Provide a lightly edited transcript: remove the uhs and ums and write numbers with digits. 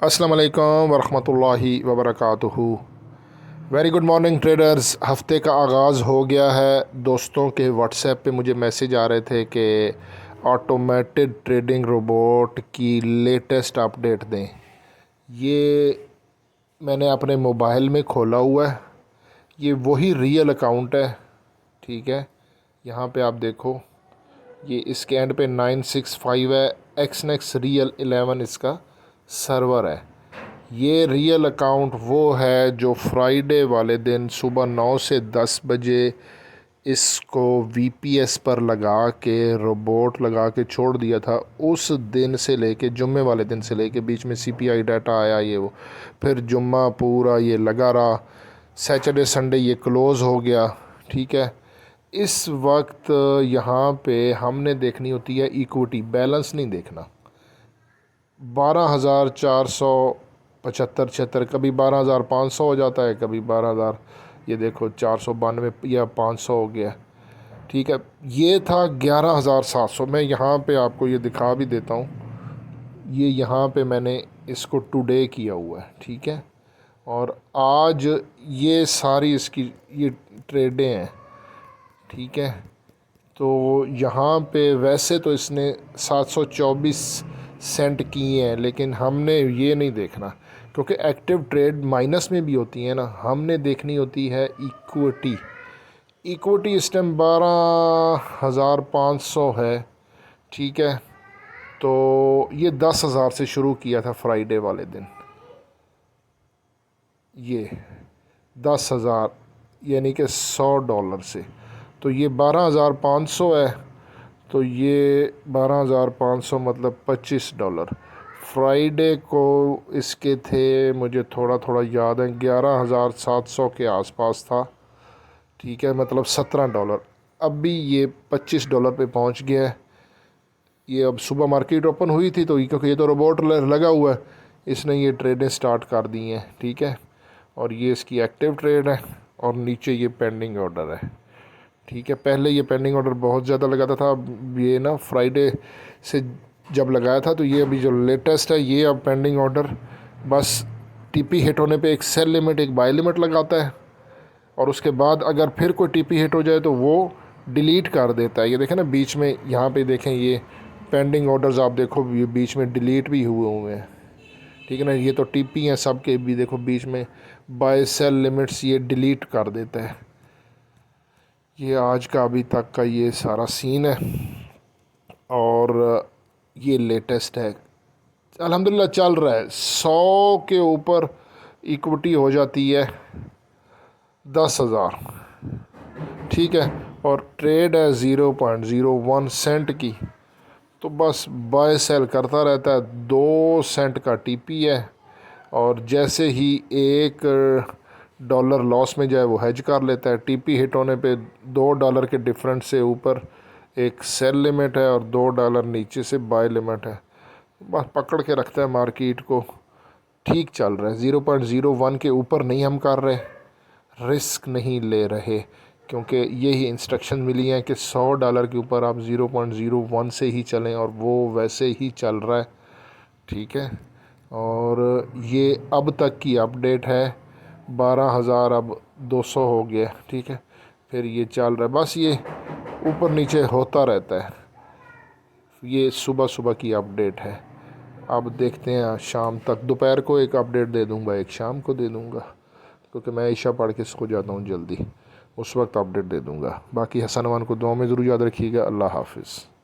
अस्सलाम वालेकुम वरहमतुल्लाहि वबरकातुहू। Very good morning traders. हफ्ते का आगाज़ हो गया है। दोस्तों के व्हाट्सएप पे मुझे मैसेज आ रहे थे कि ऑटोमेटेड ट्रेडिंग रोबोट की लेटेस्ट अपडेट दें। ये मैंने अपने मोबाइल में खोला हुआ है। ये वही रियल अकाउंट है, ठीक है। यहाँ पे आप देखो, ये इसके एंड पे 965 है। एक्सनेक्स रियल 11 इसका सर्वर है। ये रियल अकाउंट वो है जो फ्राइडे वाले दिन सुबह 9 से 10 बजे इसको वीपीएस पर लगा के रोबोट लगा के छोड़ दिया था। उस दिन से लेके जुम्मे वाले दिन से लेके बीच में सीपीआई डाटा आया, ये वो, फिर जुम्मा पूरा ये लगा रहा। सैटरडे संडे ये क्लोज़ हो गया, ठीक है। इस वक्त यहाँ पे हमने देखनी होती है इक्विटी, बैलेंस नहीं देखना। 12,475 76, कभी 12,500 हो जाता है, कभी 12,000, ये देखो 492 या 500 हो गया, ठीक है। ये था 11,700। मैं यहाँ पे आपको ये दिखा भी देता हूँ। ये यहाँ पे मैंने इसको टुडे किया हुआ है, ठीक है। और आज ये सारी इसकी ये ट्रेडें हैं, ठीक है। तो यहाँ पे वैसे तो इसने 724 सेंट किए हैं, लेकिन हमने ये नहीं देखना क्योंकि एक्टिव ट्रेड माइनस में भी होती है ना। हमने देखनी होती है इक्विटी। इक्विटी इस टाइम 12,500 है, ठीक है। तो ये 10,000 से शुरू किया था फ्राइडे वाले दिन। ये 10,000 यानी कि $100 से, तो ये 12,500 है। तो ये 12,500 मतलब $25। फ्राइडे को इसके थे, मुझे थोड़ा थोड़ा याद है, 11,700 के आसपास था, ठीक है, मतलब $17। अब भी ये $25 पे पहुंच गया है। ये अब सुबह मार्केट ओपन हुई थी तो क्योंकि ये तो रोबोट लगा हुआ है, इसने ये ट्रेडें स्टार्ट कर दी हैं, ठीक है। और ये इसकी एक्टिव ट्रेड है और नीचे ये पेंडिंग ऑर्डर है, ठीक है। पहले ये पेंडिंग ऑर्डर बहुत ज़्यादा लगाता था। अब ये ना फ्राइडे से जब लगाया था, तो ये अभी जो लेटेस्ट है ये अब पेंडिंग ऑर्डर बस टीपी हिट होने पे एक सेल लिमिट एक बाय लिमिट लगाता है, और उसके बाद अगर फिर कोई टीपी हिट हो जाए तो वो डिलीट कर देता है। ये देखें ना बीच में, यहाँ पे देखें ये पेंडिंग ऑर्डर्स आप देखो, ये बीच में डिलीट भी हुए हैं, ठीक है ना। ये तो टीपी हैं सब के, भी देखो बीच में बाय सेल लिमिट्स ये डिलीट कर देता है। ये आज का अभी तक का ये सारा सीन है और ये लेटेस्ट है। अल्हम्दुलिल्लाह चल रहा है। 100 के ऊपर इक्विटी हो जाती है 10,000, ठीक है। और ट्रेड है 0.01 सेंट की, तो बस बाय सेल करता रहता है। 2 सेंट का टीपी है, और जैसे ही $1 लॉस में जाए वो हेज कर लेता है। टीपी हिट होने पे $2 के डिफरेंस से ऊपर एक सेल लिमिट है और $2 नीचे से बाय लिमिट है। बस पकड़ के रखता है मार्केट को। ठीक चल रहा है। 0.01 के ऊपर नहीं हम कर रहे, रिस्क नहीं ले रहे, क्योंकि यही इंस्ट्रक्शन मिली हैं कि $100 के ऊपर आप 0.01 से ही चलें, और वो वैसे ही चल रहा है, ठीक है। और ये अब तक की अपडेट है। 12,000 अब 200 हो गया, ठीक है। फिर ये चल रहा है, बस ये ऊपर नीचे होता रहता है। ये सुबह सुबह की अपडेट है। अब देखते हैं शाम तक, दोपहर को एक अपडेट दे दूंगा, एक शाम को दे दूंगा, क्योंकि मैं ईशा पढ़ के सो जाता हूँ जल्दी, उस वक्त अपडेट दे दूंगा। बाकी हसन अमान को दुआ में ज़रूर याद रखिएगा। अल्लाह हाफिज़।